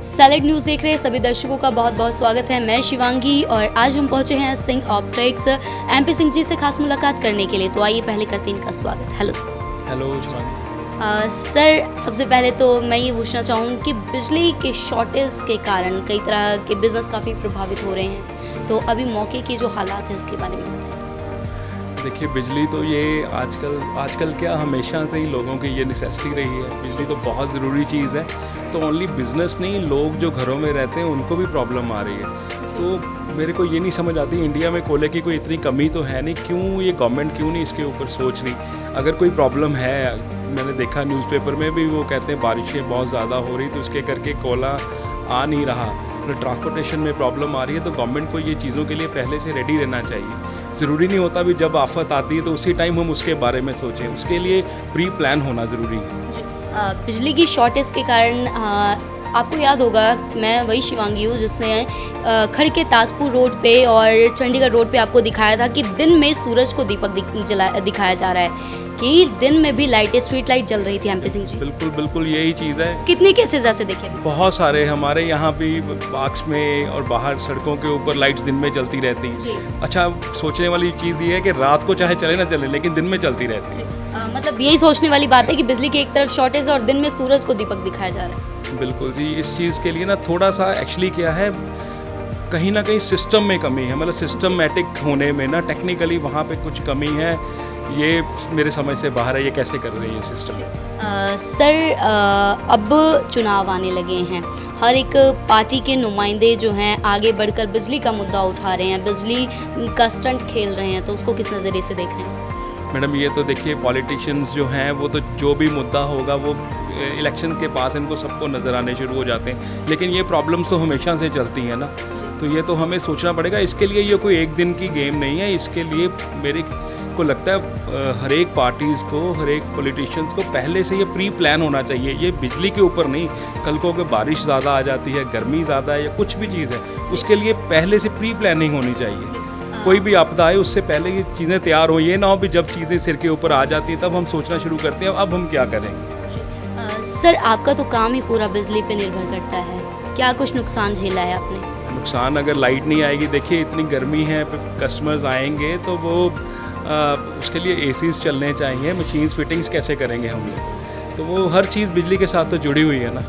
Select news देख रहे सभी दर्शकों का बहुत बहुत स्वागत है। मैं शिवांगी और आज हम पहुंचे हैं सिंह ऑप्ट्रिक्स MP सिंह जी से खास मुलाकात करने के लिए। तो आइए पहले करते हैं इनका स्वागत। Hello sir. Hello Shivangi. Sir सबसे पहले तो मैं ये पूछना चाहूँ कि बिजली के शॉर्टेज के कारण कई तरह के बिजनेस काफ़ी प्रभावित हो रहे हैं, तो अभी मौके के जो हालात हैं उसके बारे में बताइए। देखिए, बिजली तो ये आजकल क्या हमेशा से ही लोगों की ये नेसेसिटी रही है। बिजली तो बहुत ज़रूरी चीज़ है। तो ओनली बिज़नेस नहीं, लोग जो घरों में रहते हैं उनको भी प्रॉब्लम आ रही है। तो मेरे को ये नहीं समझ आती, इंडिया में कोयले की कोई इतनी कमी तो है नहीं, क्यों ये गवर्नमेंट क्यों नहीं इसके ऊपर सोच रही। अगर कोई प्रॉब्लम है, मैंने देखा न्यूज़पेपर में भी वो कहते हैं बारिशें बहुत ज़्यादा हो रही तो उसके करके कोयला आ नहीं रहा, ट्रांसपोर्टेशन में प्रॉब्लम आ रही है। तो गवर्नमेंट को ये चीज़ों के लिए पहले से रेडी रहना चाहिए। ज़रूरी नहीं होता भी जब आफत आती है तो उसी टाइम हम उसके बारे में सोचें, उसके लिए प्री प्लान होना ज़रूरी है। बिजली की शॉर्टेज के कारण आपको याद होगा, मैं वही शिवांगी हूँ जिसने खड़ के ताजपुर रोड पे और चंडीगढ़ रोड पे आपको दिखाया था कि दिन में सूरज को दीपक दिखाया जा रहा है, कि दिन में भी लाइटें, स्ट्रीट लाइट जल रही थी। MP सिंह जी, बिल्कुल बिल्कुल यही चीज़ है। कितने केसेस ऐसे देखे? बहुत सारे हमारे यहाँ भी पार्क्स में और बाहर सड़कों के ऊपर लाइट्स दिन में जलती रहती। अच्छा, सोचने वाली चीज़ ये है कि रात को चाहे चले ना चले लेकिन दिन में चलती रहती। मतलब यही सोचने वाली बात है कि बिजली की एक तरफ शॉर्टेज है और दिन में सूरज को दीपक दिखाया जा रहा है। बिल्कुल जी, इस चीज़ के लिए ना थोड़ा सा एक्चुअली क्या है, कहीं ना कहीं सिस्टम में कमी है। मतलब सिस्टमैटिक होने में ना टेक्निकली वहाँ पे कुछ कमी है। ये मेरे समझ से बाहर है, ये कैसे कर रही है सिस्टम। सर अब चुनाव आने लगे हैं, हर एक पार्टी के नुमाइंदे जो हैं आगे बढ़कर बिजली का मुद्दा उठा रहे हैं, बिजली का स्टंट खेल रहे हैं, तो उसको किस नज़रिए से देख रहे हैं? मैडम, ये तो देखिए, पॉलिटिशियंस जो हैं वो तो जो भी मुद्दा होगा वो इलेक्शन के पास इनको सबको नज़र आने शुरू हो जाते हैं। लेकिन ये प्रॉब्लम्स तो हमेशा से चलती हैं ना, तो ये तो हमें सोचना पड़ेगा। इसके लिए ये कोई एक दिन की गेम नहीं है। इसके लिए मेरे को लगता है हर एक पार्टीज़ को, हर एक पॉलिटिशियंस को पहले से ये प्री प्लान होना चाहिए। ये बिजली के ऊपर नहीं, कल को अगर बारिश ज़्यादा आ जाती है, गर्मी ज़्यादा है या कुछ भी चीज़ है, उसके लिए पहले से प्री प्लानिंग होनी चाहिए। कोई भी आपदा आए उससे पहले ये चीज़ें तैयार हो। ये ना हो भी जब चीज़ें सिर के ऊपर आ जाती हैं तब हम सोचना शुरू करते हैं अब हम क्या करेंगे। सर आपका तो काम ही पूरा बिजली पे निर्भर करता है, क्या कुछ नुकसान झेला है आपने? नुकसान, अगर लाइट नहीं आएगी, देखिए इतनी गर्मी है, कस्टमर्स आएंगे तो वो उसके लिए ACs चलने चाहिए, मशीन्स फिटिंग्स कैसे करेंगे हम लोग, तो वो हर चीज़ बिजली के साथ तो जुड़ी हुई है ना।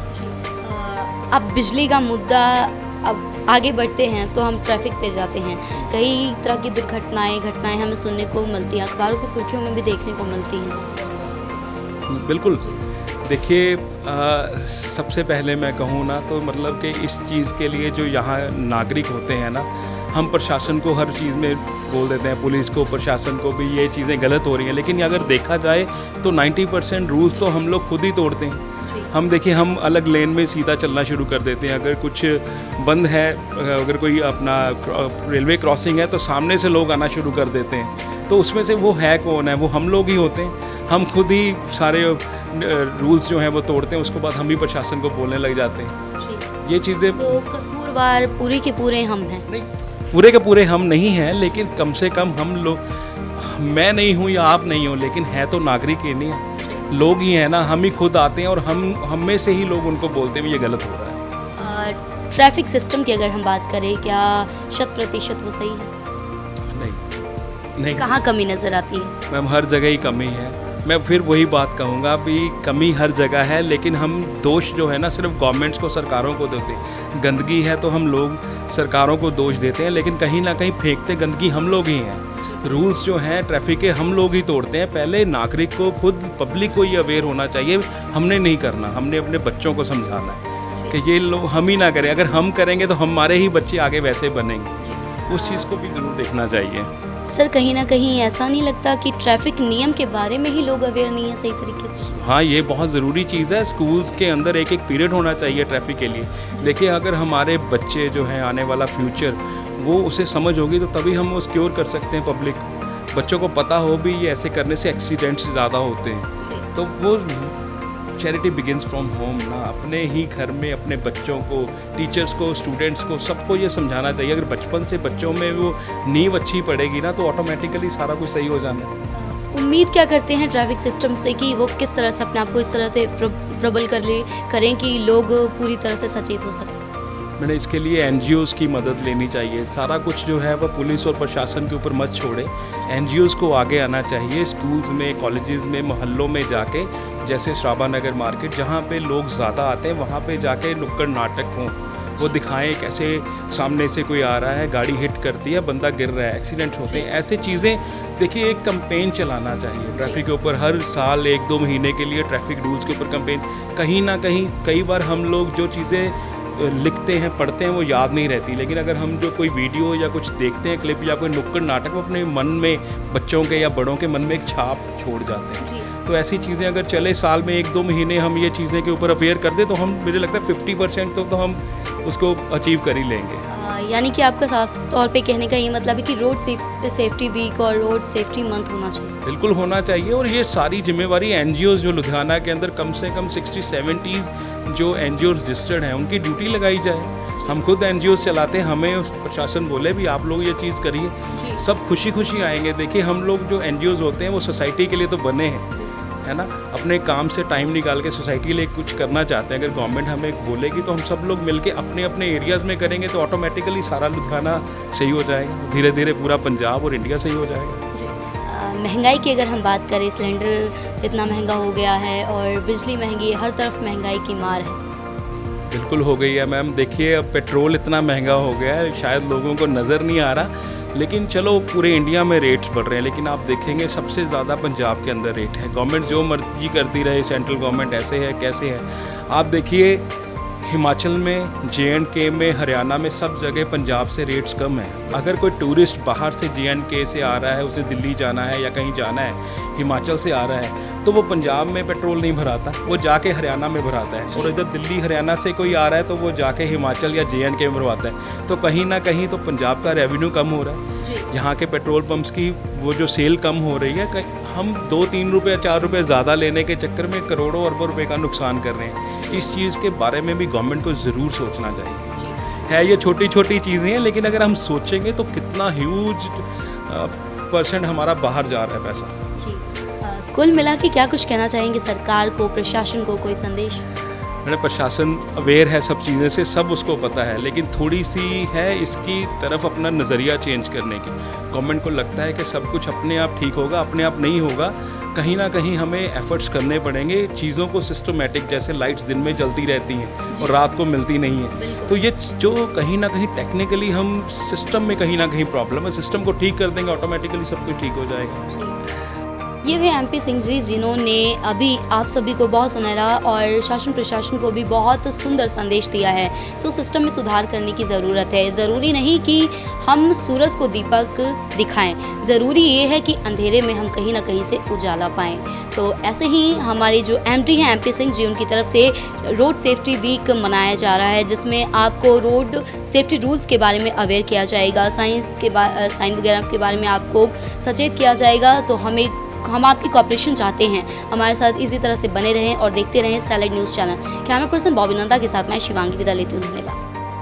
अब बिजली का मुद्दा, अब आगे बढ़ते हैं तो हम ट्रैफिक पे जाते हैं। कई तरह की घटनाएं हमें सुनने को मिलती हैं, अखबारों की सुर्खियों में भी देखने को मिलती हैं। बिल्कुल, देखिए सबसे पहले मैं कहूँ ना तो मतलब कि इस चीज़ के लिए जो यहाँ नागरिक होते हैं ना, हम प्रशासन को हर चीज़ में बोल देते हैं, पुलिस को, प्रशासन को भी ये चीज़ें गलत हो रही हैं। लेकिन अगर देखा जाए तो 90% रूल्स तो हम लोग खुद ही तोड़ते हैं। हम देखिए, हम अलग लेन में सीधा चलना शुरू कर देते हैं। अगर कुछ बंद है, अगर कोई अपना रेलवे क्रॉसिंग है तो सामने से लोग आना शुरू कर देते हैं। तो उसमें से वो है कौन है? वो हम लोग ही होते हैं। हम खुद ही सारे रूल्स जो हैं वो तोड़ते हैं, उसके बाद हम ही प्रशासन को बोलने लग जाते हैं। ये चीज़ें तो कसूरवार पूरे के पूरे हम हैं? नहीं, पूरे के पूरे हम नहीं हैं, लेकिन कम से कम हम लोग, मैं नहीं हूँ या आप नहीं हो, लेकिन है तो नागरिक ही नहीं है, लोग ही हैं ना। हम ही खुद आते हैं और हम में से ही लोग उनको बोलते हैं ये गलत हो रहा है। ट्रैफिक सिस्टम की अगर हम बात करें, क्या 100% वो सही है? नहीं, कहाँ कमी नज़र आती है? मैम, हर जगह ही कमी है। मैं फिर वही बात कहूँगा भी कमी हर जगह है, लेकिन हम दोष जो है ना सिर्फ गवर्नमेंट्स को, सरकारों को देते हैं। गंदगी है तो हम लोग सरकारों को दोष देते हैं, लेकिन कहीं ना कहीं फेंकते गंदगी हम लोग ही हैं। रूल्स जो हैं ट्रैफिक के हम लोग ही तोड़ते हैं। पहले नागरिक को, खुद पब्लिक को ये अवेयर होना चाहिए। हमने नहीं करना, हमने अपने बच्चों को समझाना है कि ये लोग हम ही ना करें। अगर हम करेंगे तो हमारे ही बच्चे आगे वैसे बनेंगे। उस चीज़ को भी ज़रूर देखना चाहिए। सर कहीं ना कहीं ऐसा नहीं लगता कि ट्रैफिक नियम के बारे में ही लोग अवेयर नहीं है सही तरीके से? हाँ, ये बहुत ज़रूरी चीज़ है। स्कूल्स के अंदर एक पीरियड होना चाहिए ट्रैफिक के लिए। देखिए, अगर हमारे बच्चे जो हैं, आने वाला फ्यूचर, वो उसे समझ होगी तो तभी हम वो सिक्योर कर सकते हैं। पब्लिक, बच्चों को पता हो भी ये ऐसे करने से एक्सीडेंट्स ज़्यादा होते हैं। तो वो चैरिटी बिगिंस फ्रॉम होम ना, अपने ही घर में अपने बच्चों को, टीचर्स को, स्टूडेंट्स को, सबको ये समझाना चाहिए। अगर बचपन से बच्चों में वो नींव अच्छी पड़ेगी ना तो ऑटोमेटिकली सारा कुछ सही हो जाना है। उम्मीद क्या करते हैं ट्रैफिक सिस्टम से कि वो किस तरह से अपने आप को इस तरह से प्रबल करें कि लोग पूरी तरह से सचेत हो सकें? मैंने इसके लिए एनजीओज़ की मदद लेनी चाहिए। सारा कुछ जो है वह पुलिस और प्रशासन के ऊपर मत छोड़े, एनजीओज़ को आगे आना चाहिए। स्कूल्स में, कॉलेजेस में, मोहल्लों में जाके, जैसे श्राबा नगर मार्केट जहाँ पे लोग ज़्यादा आते हैं वहाँ पे जाके नुक्कड़ नाटक हों, वो दिखाएं कैसे सामने से कोई आ रहा है, गाड़ी हिट करती है, बंदा गिर रहा है, एक्सीडेंट होते हैं, ऐसे चीज़ें। देखिए, एक कैंपेन चलाना चाहिए ट्रैफिक के ऊपर, हर साल 1-2 महीने के लिए ट्रैफिक रूल्स के ऊपर कैंपेन। कहीं ना कहीं कई बार हम लोग जो चीज़ें लिखते हैं, पढ़ते हैं, वो याद नहीं रहती, लेकिन अगर हम जो कोई वीडियो या कुछ देखते हैं, क्लिप या कोई नुक्कड़ नाटक, वो अपने मन में, बच्चों के या बड़ों के मन में एक छाप छोड़ जाते हैं। तो ऐसी चीज़ें अगर चले, साल में 1-2 महीने हम ये चीज़ें के ऊपर अवेयर कर दें तो हम, मुझे लगता है 50% तो हम उसको अचीव कर ही लेंगे। यानी कि आपका साफ तौर पे कहने का ये मतलब है कि रोड सेफ्टी वीक और रोड सेफ्टी मंथ होना चाहिए। बिल्कुल होना चाहिए, और ये सारी जिम्मेवारी एनजीओज़ जो लुधियाना के अंदर कम से कम 60-70 जो एनजीओ रजिस्टर्ड हैं उनकी ड्यूटी लगाई जाए। हम खुद एनजीओज़ चलाते हैं, हमें प्रशासन बोले भी आप लोग ये चीज़ करिए, सब खुशी खुशी आएंगे। देखिए, हम लोग जो एनजीओज़ होते हैं वो सोसाइटी के लिए तो बने हैं, है ना, अपने काम से टाइम निकाल के सोसाइटी के लिए कुछ करना चाहते हैं। अगर गवर्नमेंट हमें बोलेगी तो हम सब लोग मिलके अपने अपने एरियाज़ में करेंगे तो ऑटोमेटिकली सारा लुधियाना सही हो जाएगा, धीरे धीरे पूरा पंजाब और इंडिया सही हो जाएगा। महंगाई की अगर हम बात करें, सिलेंडर इतना महंगा हो गया है और बिजली महंगी है, हर तरफ महंगाई की मार है। बिल्कुल हो गई है मैम। देखिए, अब पेट्रोल इतना महंगा हो गया है, शायद लोगों को नज़र नहीं आ रहा, लेकिन चलो पूरे इंडिया में रेट्स बढ़ रहे हैं, लेकिन आप देखेंगे सबसे ज़्यादा पंजाब के अंदर रेट है। गवर्नमेंट जो मर्जी करती रहे, सेंट्रल गवर्नमेंट ऐसे है कैसे है। आप देखिए, हिमाचल में, JNK में, हरियाणा में, सब जगह पंजाब से रेट्स कम है। अगर कोई टूरिस्ट बाहर से JNK से आ रहा है, उसने दिल्ली जाना है या कहीं जाना है, हिमाचल से आ रहा है, तो वो पंजाब में पेट्रोल नहीं भराता, वो जाके हरियाणा में भराता है। और इधर दिल्ली हरियाणा से कोई आ रहा है तो वो जाके हिमाचल या JNK में भरवाता है। तो कहीं ना कहीं तो पंजाब का रेवेन्यू कम हो रहा है, यहाँ के पेट्रोल पंप्स की वो जो सेल कम हो रही है। हम 2-3 रुपये 4 रुपये ज़्यादा लेने के चक्कर में करोड़ों अरबों रुपए का नुकसान कर रहे हैं। इस चीज़ के बारे में भी गवर्नमेंट को ज़रूर सोचना चाहिए। है ये छोटी छोटी चीज़ें हैं, लेकिन अगर हम सोचेंगे तो कितना ह्यूज % हमारा बाहर जा रहा है पैसा। कुल मिला के क्या कुछ कहना चाहेंगे सरकार को, प्रशासन को, कोई संदेश? मैंने प्रशासन अवेयर है सब चीज़ें से, सब उसको पता है, लेकिन थोड़ी सी है इसकी तरफ अपना नज़रिया चेंज करने की। गवर्नमेंट को लगता है कि सब कुछ अपने आप ठीक होगा, अपने आप नहीं होगा। कहीं ना कहीं हमें एफर्ट्स करने पड़ेंगे, चीज़ों को सिस्टमेटिक, जैसे लाइट्स दिन में जलती रहती हैं और रात को मिलती नहीं है, तो ये जो कहीं ना कहीं टेक्निकली हम सिस्टम में कहीं ना कहीं प्रॉब्लम है, सिस्टम को ठीक कर देंगे ऑटोमेटिकली सब कुछ ठीक हो जाएगा। ये थे MP सिंह जी, जिन्होंने अभी आप सभी को बहुत सुनहरा और शासन प्रशासन को भी बहुत सुंदर संदेश दिया है। सो सिस्टम में सुधार करने की ज़रूरत है। ज़रूरी नहीं कि हम सूरज को दीपक दिखाएं, ज़रूरी ये है कि अंधेरे में हम कहीं ना कहीं से उजाला पाएं। तो ऐसे ही हमारे जो MD हैं MP सिंह जी, उनकी तरफ से रोड सेफ्टी वीक मनाया जा रहा है, जिसमें आपको रोड सेफ्टी रूल्स के बारे में अवेयर किया जाएगा, साइन वगैरह के बारे में आपको सचेत किया जाएगा। तो हम आपकी कोऑपरेशन चाहते हैं, हमारे साथ इसी तरह से बने रहें और देखते रहें salad news channel. Camera person Bobby Nanda के साथ मैं शिवांगी विदा लेती हूँ। धन्यवाद।